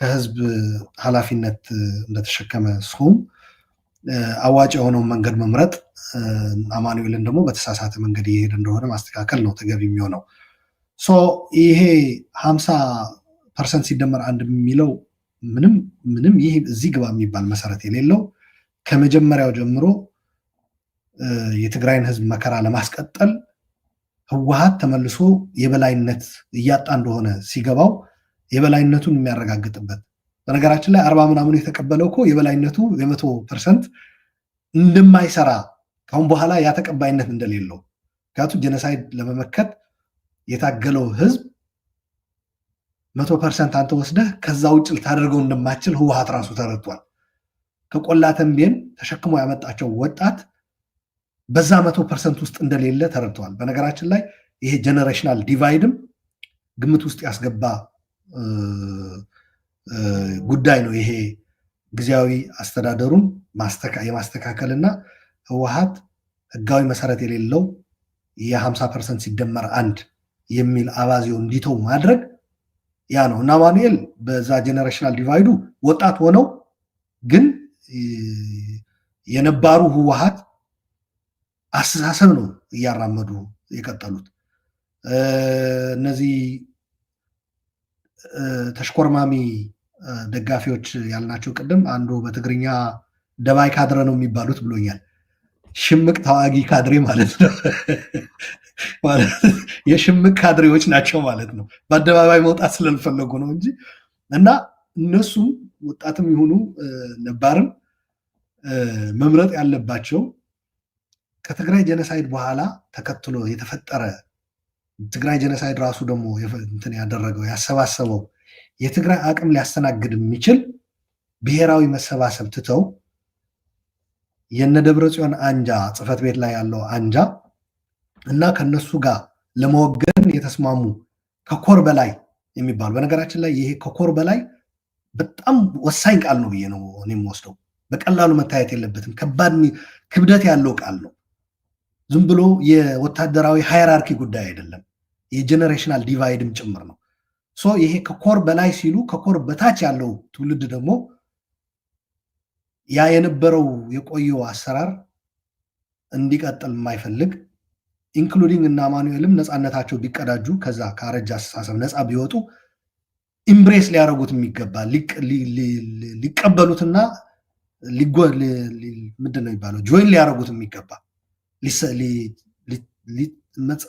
ከህዝብ ኃላፊነት እንደተሸከመ ሹም አዋጭ የሆነውን መንገድ መምረጥ አማኑኤልን ደግሞ በተሳሳተ መንገድ እየሄደ እንደሆነ ማስተካከል ነው ተገቢ የሚሆነው። ይሄ 50% ሲደመር አንድ የሚለው ምንም ይህ እዚህ ግባ የሚባል መሰረት የሌለው ከመጀመሪያው ጀምሮ የትግራይን ህዝብ መከራ ለማስቀጠል ህወሓት ተመልሶ የበላይነት እያጣ እንደሆነ ሲገባው የበላይነቱን የሚያረጋግጥበት በነገራችን ላይ 40 ምናምን የተቀበለው እኮ የበላይነቱ የ100% እንደማይሰራ ካሁን በኋላ ያ ተቀባይነት እንደሌለው ምክንያቱም ጄኖሳይድ ለመመከት የታገለው ህዝብ 100% አንተ ወስደህ ከዛ ውጭ ልታደርገው እንደማችል ህወሓት ራሱ ተረድቷል። ከቆላ ተንቤን ተሸክሞ ያመጣቸው ወጣት በዛ 100% ውስጥ እንደሌለ ተረድቷል። በነገራችን ላይ ይሄ ጀነሬሽናል ዲቫይድም ግምት ውስጥ ያስገባ ጉዳይ ነው። ይሄ ጊዜያዊ አስተዳደሩን የማስተካከልና ህወሓት ህጋዊ መሰረት የሌለው የ50% ሲደመር አንድ የሚል አባዜው እንዲተው ማድረግ ያ ነው እና አማኑኤል በዛ ጀነሬሽናል ዲቫይዱ ወጣት ሆነው ግን የነባሩ ህወሓት አስተሳሰብ ነው እያራመዱ የቀጠሉት። እነዚህ ተሽኮርማሚ ደጋፊዎች ያልናቸው ቅድም አንዱ በትግርኛ ደባይ ካድረ ነው የሚባሉት ብሎኛል። ሽምቅ ተዋጊ ካድሬ ማለት ነው። የሽምቅ ካድሬዎች ናቸው ማለት ነው። በአደባባይ መውጣት ስለልፈለጉ ነው እንጂ እና እነሱም ወጣትም ይሁኑ ነባርም መምረጥ ያለባቸው ከትግራይ ጀነሳይድ በኋላ ተከትሎ የተፈጠረ ትግራይ ጀነሳይድ ራሱ ደግሞ እንትን ያደረገው ያሰባሰበው የትግራይ አቅም ሊያስተናግድ የሚችል ብሔራዊ መሰባሰብ ትተው የነደብረጽዮን አንጃ ጽህፈት ቤት ላይ ያለው አንጃ እና ከነሱ ጋር ለመወገን የተስማሙ ከኮር በላይ የሚባል በነገራችን ላይ ይሄ ከኮር በላይ በጣም ወሳኝ ቃል ነው ብዬ ነው እኔም ወስደው በቀላሉ መታየት የለበትም። ከባድ ክብደት ያለው ቃል ነው። ዝም ብሎ የወታደራዊ ሃይራርኪ ጉዳይ አይደለም። የጀነሬሽናል ዲቫይድም ጭምር ነው። ይሄ ከኮር በላይ ሲሉ ከኮር በታች ያለው ትውልድ ደግሞ ያ የነበረው የቆየው አሰራር እንዲቀጥል የማይፈልግ ኢንክሉዲንግ እና አማኑኤልም ነፃነታቸው ቢቀዳጁ ከዛ ከአረጃ አስተሳሰብ ነፃ ቢወጡ ኢምብሬስ ሊያደርጉት የሚገባ ሊቀበሉትና ምንድን ነው የሚባለው ጆይን ሊያደርጉት የሚገባ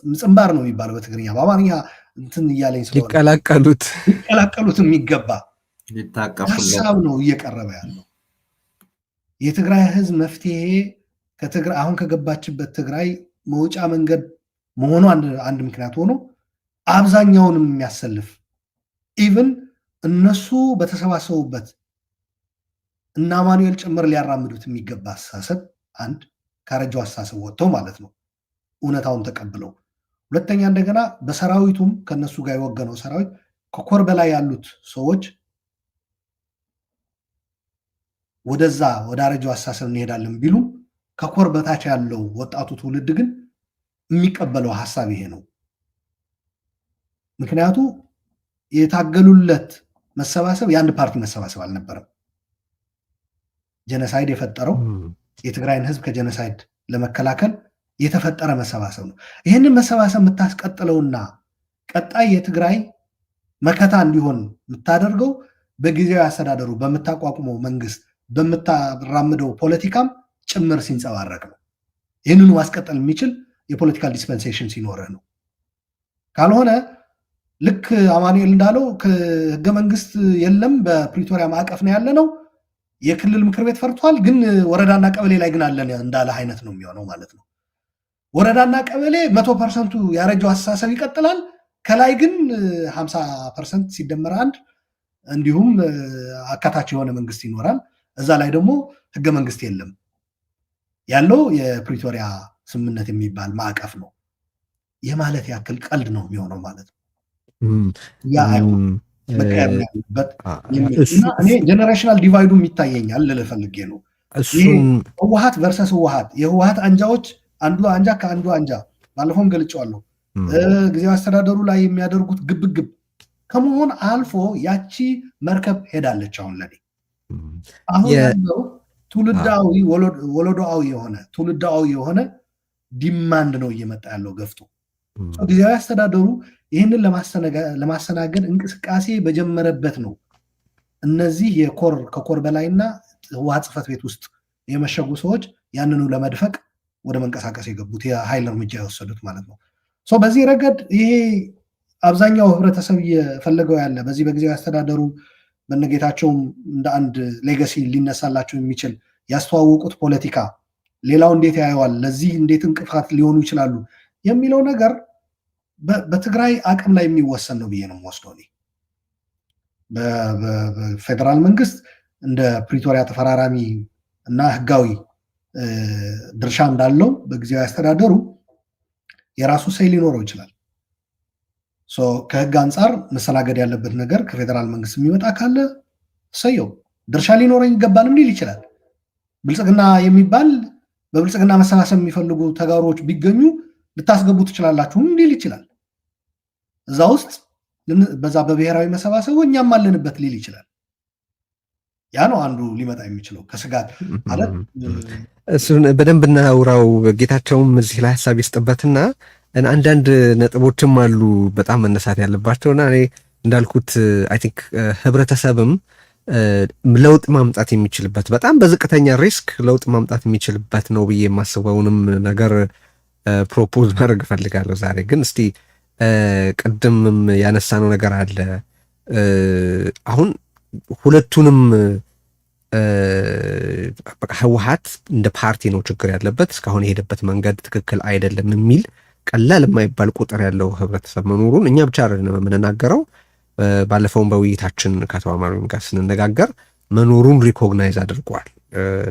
ምጽንባር ነው የሚባለው በትግርኛ በአማርኛ እንትን እያለኝ ሊቀላቀሉት የሚገባ ሀሳብ ነው እየቀረበ ያለው። የትግራይ ህዝብ መፍትሄ አሁን ከገባችበት ትግራይ መውጫ መንገድ መሆኑ አንድ ምክንያት ሆኖ አብዛኛውንም የሚያሰልፍ ኢቭን እነሱ በተሰባሰቡበት እና አማኑኤል ጭምር ሊያራምዱት የሚገባ አስተሳሰብ አንድ ካረጃው አስተሳሰብ ወጥተው ማለት ነው እውነታውን ተቀብለው፣ ሁለተኛ እንደገና በሰራዊቱም ከነሱ ጋር የወገነው ሰራዊት ከኮር በላይ ያሉት ሰዎች ወደዛ ወደ አረጃው አስተሳሰብ እንሄዳለን ቢሉ ከኮር በታች ያለው ወጣቱ ትውልድ ግን የሚቀበለው ሐሳብ ይሄ ነው። ምክንያቱ የታገሉለት መሰባሰብ የአንድ ፓርቲ መሰባሰብ አልነበረም። ጀነሳይድ የፈጠረው የትግራይን ህዝብ ከጀነሳይድ ለመከላከል የተፈጠረ መሰባሰብ ነው። ይህንን መሰባሰብ የምታስቀጥለውና ቀጣይ የትግራይ መከታ እንዲሆን የምታደርገው በጊዜያዊ አስተዳደሩ በምታቋቁመው መንግስት በምታራምደው ፖለቲካም ጭምር ሲንጸባረቅ ነው። ይህንኑ ማስቀጠል የሚችል የፖለቲካል ዲስፐንሴሽን ሲኖርህ ነው። ካልሆነ ልክ አማኑኤል እንዳለው ህገ መንግስት የለም በፕሪቶሪያ ማዕቀፍ ነው ያለ ነው፣ የክልል ምክር ቤት ፈርቷል፣ ግን ወረዳና ቀበሌ ላይ ግን አለን እንዳለ አይነት ነው የሚሆነው ማለት ነው። ወረዳና ቀበሌ 100% ያረጀው አስተሳሰብ ይቀጥላል። ከላይ ግን 50% ሲደመር አንድ እንዲሁም አካታች የሆነ መንግስት ይኖራል። እዛ ላይ ደግሞ ህገ መንግስት የለም፣ ያለው የፕሪቶሪያ ስምምነት የሚባል ማዕቀፍ ነው። ይህ ማለት ያክል ቀልድ ነው የሚሆነው ማለት ነው። እኔ ጀነሬሽናል ዲቫይዱ ይታየኛል ልፈልጌ ነው። ህወሓት ቨርሰስ ህወሓት የህወሓት አንጃዎች አንዱ አንጃ ከአንዱ አንጃ ባለፈውም ገልጫዋለሁ። ጊዜያዊ አስተዳደሩ ላይ የሚያደርጉት ግብግብ ከመሆን አልፎ ያቺ መርከብ ሄዳለች። አሁን ለኔ አሁን ያለው ትውልዳዊ ወለዶአዊ የሆነ ዲማንድ ነው እየመጣ ያለው ገፍቶ። ጊዜያዊ አስተዳደሩ ይህንን ለማስተናገድ እንቅስቃሴ በጀመረበት ነው እነዚህ ከኮር በላይና ህወሓት ጽሕፈት ቤት ውስጥ የመሸጉ ሰዎች ያንኑ ለመድፈቅ ወደ መንቀሳቀስ የገቡት የኃይል እርምጃ የወሰዱት ማለት ነው። በዚህ ረገድ ይሄ አብዛኛው ህብረተሰብ እየፈለገው ያለ በዚህ በጊዜያዊ አስተዳደሩ በነጌታቸውም እንደ አንድ ሌጋሲ ሊነሳላቸው የሚችል ያስተዋወቁት ፖለቲካ ሌላው እንዴት ያየዋል፣ ለዚህ እንዴት እንቅፋት ሊሆኑ ይችላሉ የሚለው ነገር በትግራይ አቅም ላይ የሚወሰን ነው ብዬ ነው የምወስደው። በፌዴራል መንግስት እንደ ፕሪቶሪያ ተፈራራሚ እና ህጋዊ ድርሻ እንዳለው በጊዜያዊ አስተዳደሩ የራሱ ሰይ ሊኖረው ይችላል። ከህግ አንጻር መስተናገድ ያለበት ነገር ከፌዴራል መንግስት የሚመጣ ካለ ሰየው ድርሻ ሊኖረኝ ይገባልም ሊል ይችላል። ብልጽግና የሚባል በብልጽግና መሰባሰብ የሚፈልጉ ተጋሮች ቢገኙ ልታስገቡ ትችላላችሁ ሊል ይችላል። እዛ ውስጥ በዛ በብሔራዊ መሰባሰቡ እኛም አለንበት ሊል ይችላል። ያ ነው አንዱ ሊመጣ የሚችለው ከስጋት ማለት እሱን በደንብ እናውራው። ጌታቸውም እዚህ ላይ ሀሳብ ይስጥበትና አንዳንድ ነጥቦችም አሉ በጣም መነሳት ያለባቸውና እኔ እንዳልኩት አይ ቲንክ ህብረተሰብም ለውጥ ማምጣት የሚችልበት በጣም በዝቅተኛ ሪስክ ለውጥ ማምጣት የሚችልበት ነው ብዬ የማስበውንም ነገር ፕሮፖዝ ማድረግ እፈልጋለሁ ዛሬ። ግን እስቲ ቅድምም ያነሳነው ነገር አለ። አሁን ሁለቱንም ህወሓት እንደ ፓርቲ ነው ችግር ያለበት፣ እስካሁን የሄደበት መንገድ ትክክል አይደለም የሚል ቀላል የማይባል ቁጥር ያለው ህብረተሰብ መኖሩን እኛ ብቻ አይደለም የምንናገረው። ባለፈውም በውይይታችን ከአቶ አማኑኤል ጋር ስንነጋገር መኖሩን ሪኮግናይዝ አድርጓል።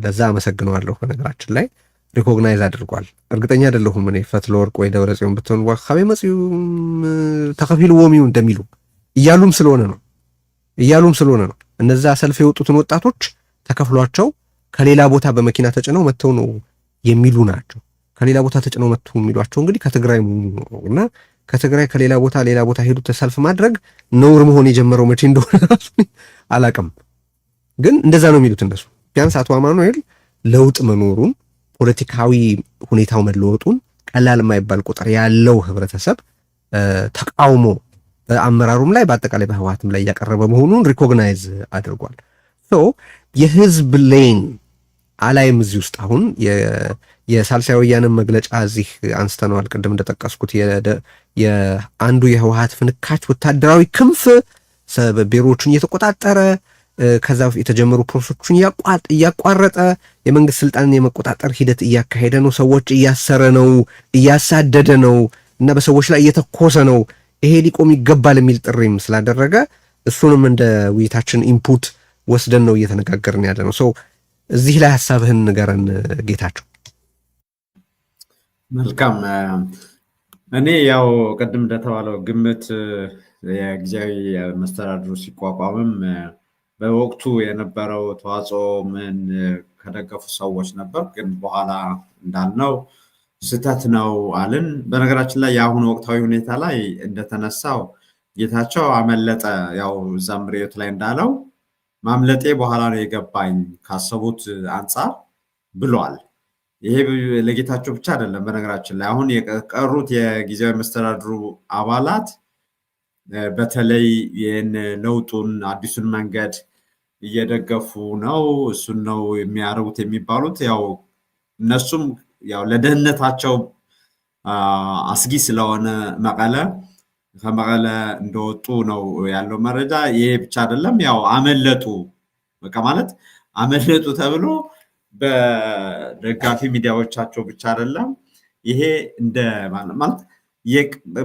ለዛ አመሰግነዋለሁ። በነገራችን ላይ ሪኮግናይዝ አድርጓል። እርግጠኛ አይደለሁም እኔ ፈትለወርቅ ወይ ደብረጽዮን ብትሆን ዋካቤ መጽዩም ተከፊልዎም እንደሚሉ እያሉም ስለሆነ ነው እነዛ ሰልፍ የወጡትን ወጣቶች ተከፍሏቸው ከሌላ ቦታ በመኪና ተጭነው መጥተው ነው የሚሉ ናቸው። ከሌላ ቦታ ተጭነው መጥተው የሚሏቸው እንግዲህ ከትግራይ እና ከትግራይ ከሌላ ቦታ ሄዱ ተሰልፍ ማድረግ ነውር መሆን የጀመረው መቼ እንደሆነ አላቅም። ግን እንደዛ ነው የሚሉት እነሱ። ቢያንስ አቶ አማኑኤል ለውጥ መኖሩን ፖለቲካዊ ሁኔታው መለወጡን ቀላል የማይባል ቁጥር ያለው ህብረተሰብ ተቃውሞ በአመራሩም ላይ በአጠቃላይ በህወሓትም ላይ እያቀረበ መሆኑን ሪኮግናይዝ አድርጓል። የህዝብ ሌን አላይም እዚህ ውስጥ አሁን የሳልሳይ ወያንን መግለጫ እዚህ አንስተነዋል። ቅድም እንደጠቀስኩት የአንዱ የህወሓት ፍንካች ወታደራዊ ክንፍ ቢሮዎችን እየተቆጣጠረ ከዛ የተጀመሩ ፕሮሰሶችን እያቋረጠ የመንግስት ስልጣንን የመቆጣጠር ሂደት እያካሄደ ነው። ሰዎች እያሰረ ነው፣ እያሳደደ ነው እና በሰዎች ላይ እየተኮሰ ነው። ይሄ ሊቆም ይገባል የሚል ጥሪም ስላደረገ እሱንም እንደ ውይይታችን ኢንፑት ወስደን ነው እየተነጋገርን ያለ ነው። እዚህ ላይ ሀሳብህን ንገረን ጌታቸው። መልካም። እኔ ያው ቅድም እንደተባለው ግምት የጊዜያዊ መስተዳድሩ ሲቋቋምም በወቅቱ የነበረው ተዋጽኦ ምን ከደገፉ ሰዎች ነበር። ግን በኋላ እንዳልነው ስህተት ነው አልን። በነገራችን ላይ የአሁኑ ወቅታዊ ሁኔታ ላይ እንደተነሳው ጌታቸው አመለጠ። ያው እዛም ሬዮት ላይ እንዳለው ማምለጤ በኋላ ነው የገባኝ ካሰቡት አንጻር ብሏል። ይሄ ለጌታቸው ብቻ አይደለም። በነገራችን ላይ አሁን የቀሩት የጊዜያዊ መስተዳድሩ አባላት በተለይ ይህን ለውጡን አዲሱን መንገድ እየደገፉ ነው፣ እሱን ነው የሚያደርጉት የሚባሉት ያው እነሱም ያው ለደህንነታቸው አስጊ ስለሆነ ከመቀለ እንደወጡ ነው ያለው መረጃ። ይሄ ብቻ አይደለም፣ ያው አመለጡ በቃ ማለት አመለጡ ተብሎ በደጋፊ ሚዲያዎቻቸው ብቻ አይደለም። ይሄ እንደ ማለት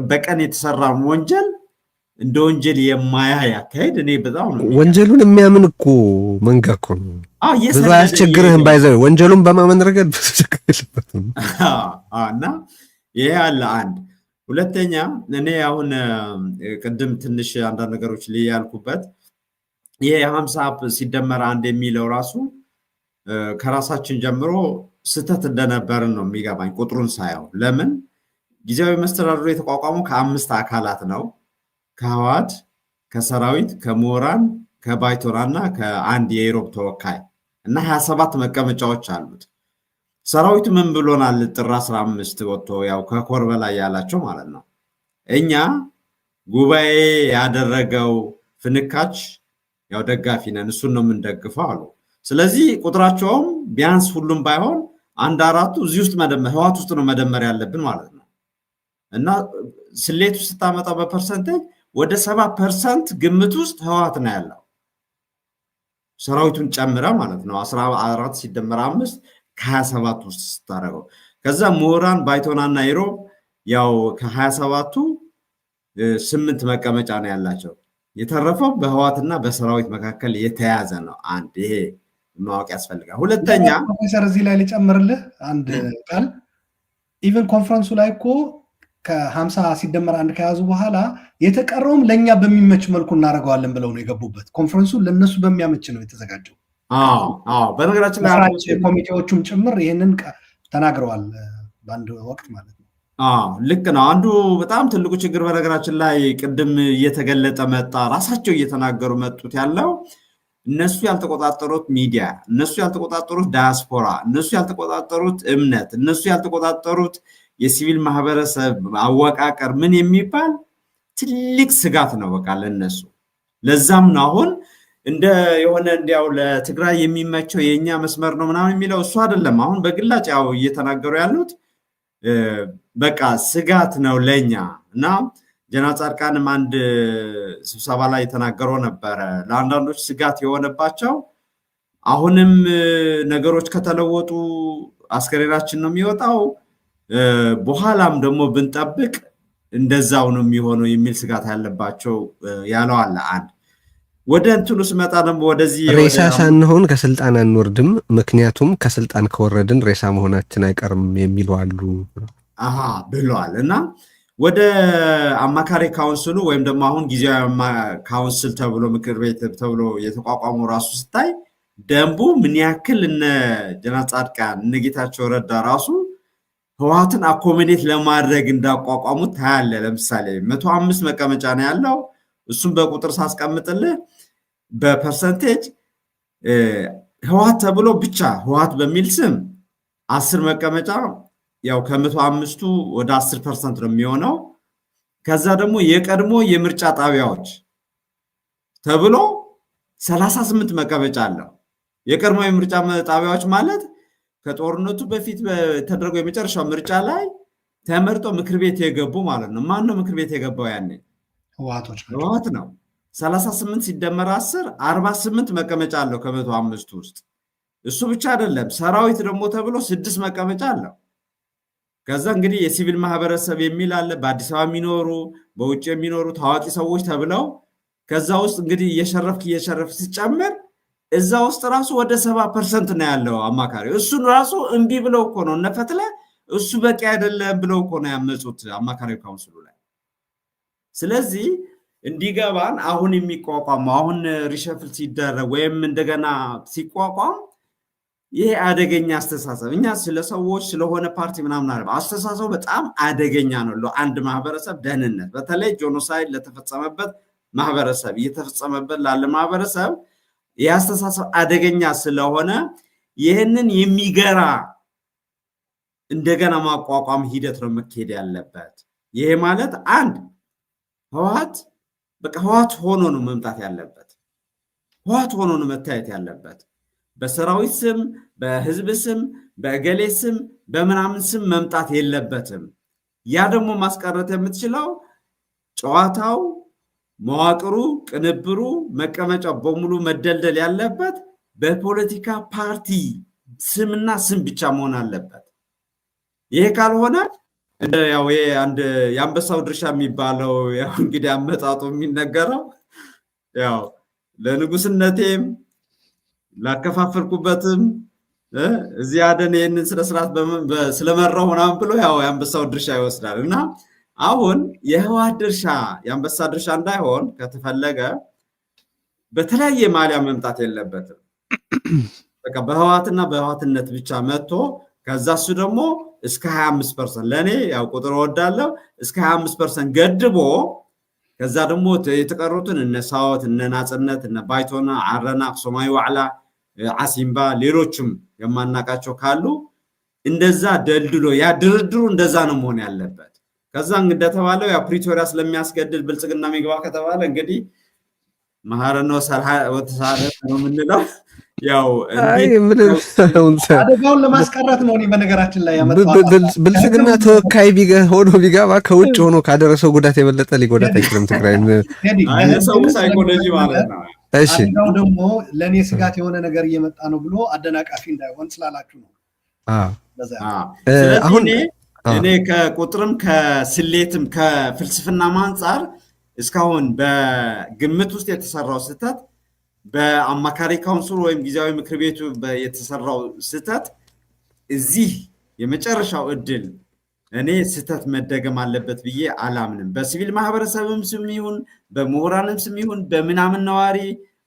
በቀን የተሰራውን ወንጀል እንደ ወንጀል የማያይ አካሄድ እኔ በጣም ነው ወንጀሉን የሚያምን እኮ መንጋ እኮ ነው። ብዙ አያስቸግርህም። ባይዘው ወንጀሉን በማመን ረገድ ብዙ ችግር የለበትም። እና ይሄ አለ አንድ። ሁለተኛ እኔ አሁን ቅድም ትንሽ አንዳንድ ነገሮች ያልኩበት ይሄ 50 ሲደመር አንድ የሚለው ራሱ ከራሳችን ጀምሮ ስህተት እንደነበርን ነው የሚገባኝ ቁጥሩን ሳየው። ለምን ጊዜያዊ መስተዳድሩ የተቋቋመው ከ5 አካላት ነው። ከህወሓት፣ ከሰራዊት ከምሁራን ከባይቶናና ከአንድ የኢሮብ ተወካይ እና 27 መቀመጫዎች አሉት። ሰራዊቱ ምን ብሎናል? ጥር 15 ወጥቶ ያው ከኮር በላይ ያላቸው ማለት ነው እኛ ጉባኤ ያደረገው ፍንካች ያው ደጋፊ ነን እሱን ነው የምንደግፈው አሉ። ስለዚህ ቁጥራቸውም ቢያንስ ሁሉም ባይሆን 1/4 እዚህ ውስጥ ህወሓት ውስጥ ነው መደመር ያለብን ማለት ነው። እና ስሌቱ ስታመጣ በፐርሰንቴጅ ወደ 70% ግምት ውስጥ ህወሓት ነው ያለው ሰራዊቱን ጨምረ ማለት ነው። 14 ሲደመር 5 ከ27 ውስጥ ስታደርገው ከዛ ምሁራን ባይቶናና ኢሮብ ያው ከ27ቱ 8 መቀመጫ ነው ያላቸው። የተረፈው በህወሓትና በሰራዊት መካከል የተያዘ ነው። አንድ ይሄ ማወቅ ያስፈልጋል። ሁለተኛ ፕሮፌሰር እዚህ ላይ ልጨምርልህ አንድ ቃል ኢቨን ኮንፈረንሱ ላይ እኮ ከ50 ሲደመር 1 ከያዙ በኋላ የተቀረውም ለኛ በሚመች መልኩ እናደርገዋለን ብለው ነው የገቡበት። ኮንፈረንሱ ለነሱ በሚያመች ነው የተዘጋጀው። በነገራችን ላይ ኮሚቴዎቹም ጭምር ይሄንን ተናግረዋል በአንድ ወቅት ማለት ነው። ልክ ነው። አንዱ በጣም ትልቁ ችግር በነገራችን ላይ ቅድም እየተገለጠ መጣ፣ ራሳቸው እየተናገሩ መጡት ያለው እነሱ ያልተቆጣጠሩት ሚዲያ፣ እነሱ ያልተቆጣጠሩት ዳያስፖራ፣ እነሱ ያልተቆጣጠሩት እምነት፣ እነሱ ያልተቆጣጠሩት የሲቪል ማህበረሰብ አወቃቀር ምን የሚባል ትልቅ ስጋት ነው በቃ ለነሱ። ለዛም ነው አሁን እንደ የሆነ እንዲያው ለትግራይ የሚመቸው የኛ መስመር ነው ምናምን የሚለው እሱ አይደለም። አሁን በግላጭ ያው እየተናገሩ ያሉት በቃ ስጋት ነው ለኛ እና ጀነራል ጻድቃንም አንድ ስብሰባ ላይ የተናገረው ነበረ። ለአንዳንዶች ስጋት የሆነባቸው አሁንም ነገሮች ከተለወጡ አስከሬናችን ነው የሚወጣው፣ በኋላም ደግሞ ብንጠብቅ እንደዛው ነው የሚሆነው የሚል ስጋት ያለባቸው ያለው አለ። አንድ ወደ እንትኑ ስመጣ ደግሞ ወደዚህ ሬሳ ሳንሆን ከስልጣን አንወርድም፣ ምክንያቱም ከስልጣን ከወረድን ሬሳ መሆናችን አይቀርም የሚሉ አሉ ብለዋል። እና ወደ አማካሪ ካውንስሉ ወይም ደግሞ አሁን ጊዜያዊ ካውንስል ተብሎ ምክር ቤት ተብሎ የተቋቋመው ራሱ ስታይ ደንቡ ምን ያክል እነ ጀነራል ጻድቃን እነ ጌታቸው ረዳ ራሱ ህወሓትን አኮሞዴት ለማድረግ እንዳቋቋሙት ታያለ። ለምሳሌ 105 መቀመጫ ነው ያለው። እሱም በቁጥር ሳስቀምጥልህ በፐርሰንቴጅ ህወሓት ተብሎ ብቻ ህወሓት በሚል ስም 10 መቀመጫ ያው ከ105ቱ ወደ 10% ነው የሚሆነው። ከዛ ደግሞ የቀድሞ የምርጫ ጣቢያዎች ተብሎ 38 መቀመጫ አለው። የቀድሞ የምርጫ ጣቢያዎች ማለት ከጦርነቱ በፊት ተደረገው የመጨረሻው ምርጫ ላይ ተመርጦ ምክር ቤት የገቡ ማለት ነው። ማን ነው ምክር ቤት የገባው? ያኔ ህወሓት ነው። 38 ሲደመር 10 48 መቀመጫ አለው ከ105 ውስጥ። እሱ ብቻ አይደለም፣ ሰራዊት ደግሞ ተብሎ 6 መቀመጫ አለው። ከዛ እንግዲህ የሲቪል ማህበረሰብ የሚል አለ፣ በአዲስ አበባ የሚኖሩ በውጭ የሚኖሩ ታዋቂ ሰዎች ተብለው ከዛ ውስጥ እንግዲህ እየሸረፍክ ሲጨምር እዛ ውስጥ ራሱ ወደ 70% ነው ያለው አማካሪ። እሱን ራሱ እምቢ ብለው እኮ ነው እነፈትለ እሱ በቂ አይደለም ብለው እኮ ነው ያመጹት አማካሪ ካውንስሉ ላይ። ስለዚህ እንዲገባን አሁን የሚቋቋመው አሁን ሪሸፍል ሲደረግ ወይም እንደገና ሲቋቋም ይሄ አደገኛ አስተሳሰብ እኛ ስለ ሰዎች ስለሆነ ፓርቲ ምናምን አለ አስተሳሰቡ በጣም አደገኛ ነው ለአንድ ማህበረሰብ ደህንነት፣ በተለይ ጄኖሳይድ ለተፈጸመበት ማህበረሰብ እየተፈጸመበት ላለ ማህበረሰብ የአስተሳሰብ አደገኛ ስለሆነ ይህንን የሚገራ እንደገና ማቋቋም ሂደት ነው መካሄድ ያለበት። ይሄ ማለት አንድ ህወሓት በቃ ህወሓት ሆኖ ነው መምጣት ያለበት፣ ህወሓት ሆኖ ነው መታየት ያለበት። በሰራዊት ስም፣ በህዝብ ስም፣ በእገሌ ስም፣ በምናምን ስም መምጣት የለበትም። ያ ደግሞ ማስቀረት የምትችለው ጨዋታው፣ መዋቅሩ፣ ቅንብሩ፣ መቀመጫው በሙሉ መደልደል ያለበት በፖለቲካ ፓርቲ ስምና ስም ብቻ መሆን አለበት። ይሄ ካልሆነ ያው አንድ የአንበሳው ድርሻ የሚባለው ያው እንግዲህ አመጣጡ የሚነገረው ያው ለንጉስነቴም ላከፋፈልኩበትም እዚህ አደን ይህንን ስነስርዓት ስለመራው ምናምን ብሎ ያው የአንበሳው ድርሻ ይወስዳል። እና አሁን የህወሓት ድርሻ የአንበሳ ድርሻ እንዳይሆን ከተፈለገ በተለያየ ማሊያ መምጣት የለበትም። በቃ በህወሓትና በህወሓትነት ብቻ መጥቶ ከዛ እሱ ደግሞ እስከ 25% ለእኔ ያው ቁጥር ወዳለው እስከ 25% ገድቦ ከዛ ደግሞ የተቀሩትን እነ ሳዎት እነ ናጽነት እነ ባይቶና አረና ሶማይ ዋዕላ ዓሲምባ ሌሎችም የማናቃቸው ካሉ እንደዛ ደልድሎ ያ ድርድሩ እንደዛ ነው መሆን ያለበት። ከዛ እንደተባለው ያ ፕሪቶሪያ ስለሚያስገድል ብልጽግና የሚገባ ከተባለ እንግዲህ መሐረኖ ወተሳለ ነው የምንለው። ያው አደጋውን ለማስቀረት ነው። እኔ በነገራችን ላይ ብልጽግና ተወካይ ሆኖ ቢገባ ከውጭ ሆኖ ካደረሰው ጉዳት የበለጠ ሊጎዳት አይችልም ትግራይን። ሰው ሳይኮሎጂ ማለት ነው። አደጋው ደግሞ ለእኔ ስጋት የሆነ ነገር እየመጣ ነው ብሎ አደናቃፊ እንዳይሆን ስላላችሁ ነው። አሁን እኔ ከቁጥርም ከስሌትም ከፍልስፍናም አንጻር እስካሁን በግምት ውስጥ የተሰራው ስህተት በአማካሪ ካውንስሉ ወይም ጊዜያዊ ምክር ቤቱ የተሰራው ስህተት እዚህ የመጨረሻው እድል እኔ ስህተት መደገም አለበት ብዬ አላምንም። በሲቪል ማህበረሰብም ስም ይሁን በምሁራንም ስም ይሁን በምናምን ነዋሪ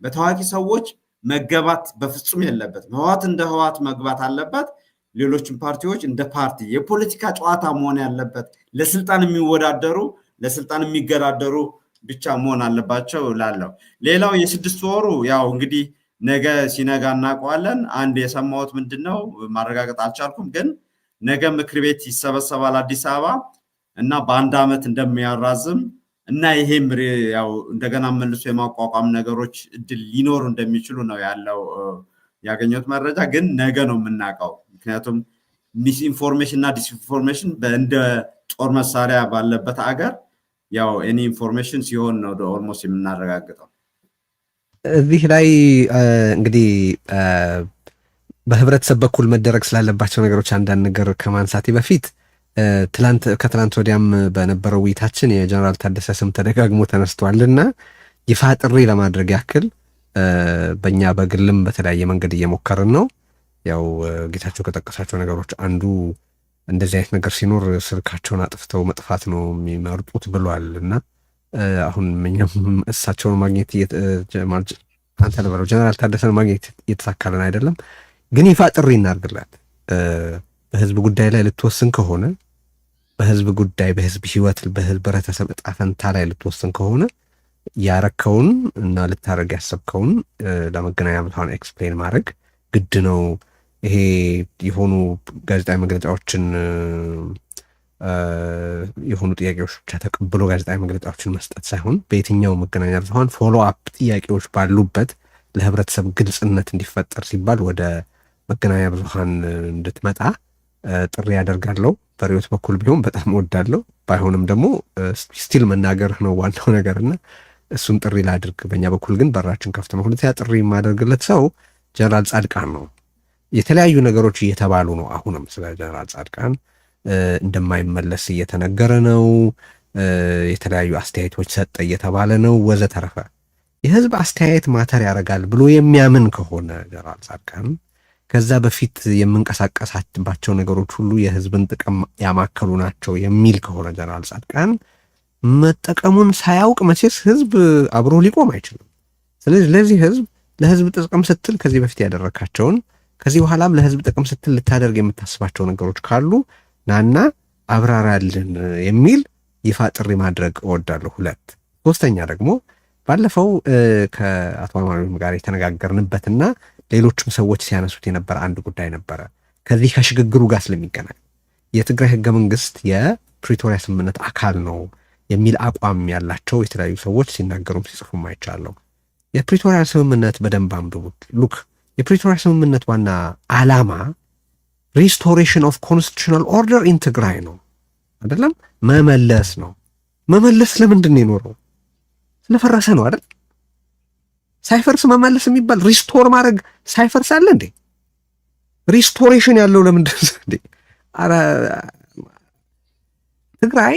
በታዋቂ ሰዎች መገባት በፍጹም የለበትም። ህወሓት እንደ ህወሓት መግባት አለበት። ሌሎችም ፓርቲዎች እንደ ፓርቲ የፖለቲካ ጨዋታ መሆን ያለበት ለስልጣን የሚወዳደሩ ለስልጣን የሚገዳደሩ ብቻ መሆን አለባቸው ላለው። ሌላው የ6 ወሩ ያው እንግዲህ ነገ ሲነጋ እናውቀዋለን። አንድ የሰማሁት ምንድነው ማረጋገጥ አልቻልኩም፣ ግን ነገ ምክር ቤት ይሰበሰባል አዲስ አበባ እና በአንድ ዓመት እንደሚያራዝም እና ይሄም ያው እንደገና መልሶ የማቋቋም ነገሮች እድል ሊኖሩ እንደሚችሉ ነው ያለው ያገኘሁት መረጃ። ግን ነገ ነው የምናውቀው። ምክንያቱም ሚስኢንፎርሜሽን እና ዲስኢንፎርሜሽን እንደ ጦር መሳሪያ ባለበት አገር ያው ኤኒ ኢንፎርሜሽን ሲሆን ነው ኦልሞስት የምናረጋግጠው። እዚህ ላይ እንግዲህ በህብረተሰብ በኩል መደረግ ስላለባቸው ነገሮች አንዳንድ ነገር ከማንሳቴ በፊት ከትላንት ወዲያም በነበረው ውይይታችን የጀነራል ታደሰ ስም ተደጋግሞ ተነስቷልና ይፋ ጥሪ ለማድረግ ያክል በእኛ በግልም በተለያየ መንገድ እየሞከርን ነው። ያው ጌታቸው ከጠቀሳቸው ነገሮች አንዱ እንደዚህ አይነት ነገር ሲኖር ስልካቸውን አጥፍተው መጥፋት ነው የሚመርጡት ብሏል እና አሁን እኛም እሳቸውን ማግኘት አንተ ለበለው ጀነራል ታደሰን ማግኘት እየተሳካልን አይደለም። ግን ይፋ ጥሪ እናድርግላት። በህዝብ ጉዳይ ላይ ልትወስን ከሆነ በህዝብ ጉዳይ በህዝብ ህይወት በህዝብ ህብረተሰብ ዕጣ ፈንታ ላይ ልትወስን ከሆነ ያረከውን እና ልታደርግ ያሰብከውን ለመገናኛ ብዙሃን ኤክስፕሌን ማድረግ ግድ ነው። ይሄ የሆኑ ጋዜጣዊ መግለጫዎችን የሆኑ ጥያቄዎች ብቻ ተቀብሎ ጋዜጣዊ መግለጫዎችን መስጠት ሳይሆን በየትኛው መገናኛ ብዙሃን ፎሎ አፕ ጥያቄዎች ባሉበት ለህብረተሰብ ግልጽነት እንዲፈጠር ሲባል ወደ መገናኛ ብዙሃን እንድትመጣ ጥሪ ያደርጋለሁ። በሪዮት በኩል ቢሆን በጣም ወዳለሁ፣ ባይሆንም ደግሞ ስቲል መናገርህ ነው ዋናው ነገርና እሱን ጥሪ ላድርግ። በእኛ በኩል ግን በራችን ከፍት ነው። ሁለተኛ ጥሪ የማደርግለት ሰው ጀነራል ጻድቃን ነው። የተለያዩ ነገሮች እየተባሉ ነው። አሁንም ስለ ጀነራል ጻድቃን እንደማይመለስ እየተነገረ ነው። የተለያዩ አስተያየቶች ሰጠ እየተባለ ነው ወዘተረፈ። የህዝብ አስተያየት ማተር ያደርጋል ብሎ የሚያምን ከሆነ ጀነራል ጻድቃን ከዛ በፊት የምንቀሳቀሳባቸው ነገሮች ሁሉ የህዝብን ጥቅም ያማከሉ ናቸው የሚል ከሆነ ጀነራል ጻድቃን መጠቀሙን ሳያውቅ መቼስ ህዝብ አብሮ ሊቆም አይችልም። ስለዚህ ለዚህ ህዝብ ለህዝብ ጥቅም ስትል ከዚህ በፊት ያደረካቸውን ከዚህ በኋላም ለህዝብ ጥቅም ስትል ልታደርግ የምታስባቸው ነገሮች ካሉ ናና አብራራልን የሚል ይፋ ጥሪ ማድረግ እወዳለሁ። 2 ሶስተኛ ደግሞ ባለፈው ከአቶ አማኑኤል ጋር የተነጋገርንበትና ሌሎችም ሰዎች ሲያነሱት የነበረ አንድ ጉዳይ ነበረ። ከዚህ ከሽግግሩ ጋር ስለሚገናኝ የትግራይ ህገ መንግስት የፕሪቶሪያ ስምምነት አካል ነው የሚል አቋም ያላቸው የተለያዩ ሰዎች ሲናገሩም ሲጽፉም አይቻለሁ። የፕሪቶሪያ ስምምነት በደንብ አንብቡት። ሉክ የፕሪቶሪያ ስምምነት ዋና ዓላማ ሪስቶሬሽን ኦፍ ኮንስቲቱሽናል ኦርደር ኢን ትግራይ ነው አይደለም፣ መመለስ ነው። መመለስ ለምንድን ነው የኖረው? ስለፈረሰ ነው አይደል? ሳይፈርስ መመለስ የሚባል ሪስቶር ማድረግ ሳይፈርስ አለ እንዴ? ሪስቶሬሽን ያለው ለምንድን እንዴ? ኧረ ትግራይ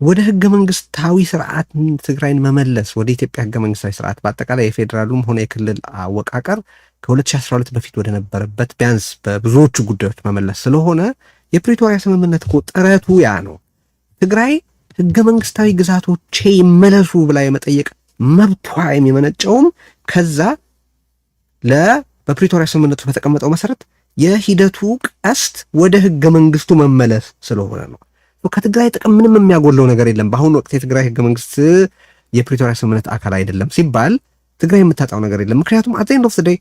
ወደ ህገ መንግስታዊ ስርዓት ትግራይን መመለስ ወደ ኢትዮጵያ ህገ መንግስታዊ ስርዓት በአጠቃላይ የፌዴራሉም ሆነ የክልል አወቃቀር ከ2012 በፊት ወደ ነበረበት ቢያንስ በብዙዎቹ ጉዳዮች መመለስ ስለሆነ የፕሪቶሪያ ስምምነት እኮ ጥረቱ ያ ነው። ትግራይ ህገ መንግስታዊ ግዛቶቼ ይመለሱ ብላ የመጠየቅ መብቷ የሚመነጨውም ከዛ በፕሪቶሪያ ስምምነቱ በተቀመጠው መሰረት የሂደቱ ቀስት ወደ ህገ መንግስቱ መመለስ ስለሆነ ነው። ከትግራይ ጥቅም ምንም የሚያጎለው ነገር የለም። በአሁኑ ወቅት የትግራይ ህገ መንግስት የፕሪቶሪያ ስምምነት አካል አይደለም ሲባል ትግራይ የምታጣው ነገር የለም። ምክንያቱም አት ኤንድ ኦፍ ዘ ዴይ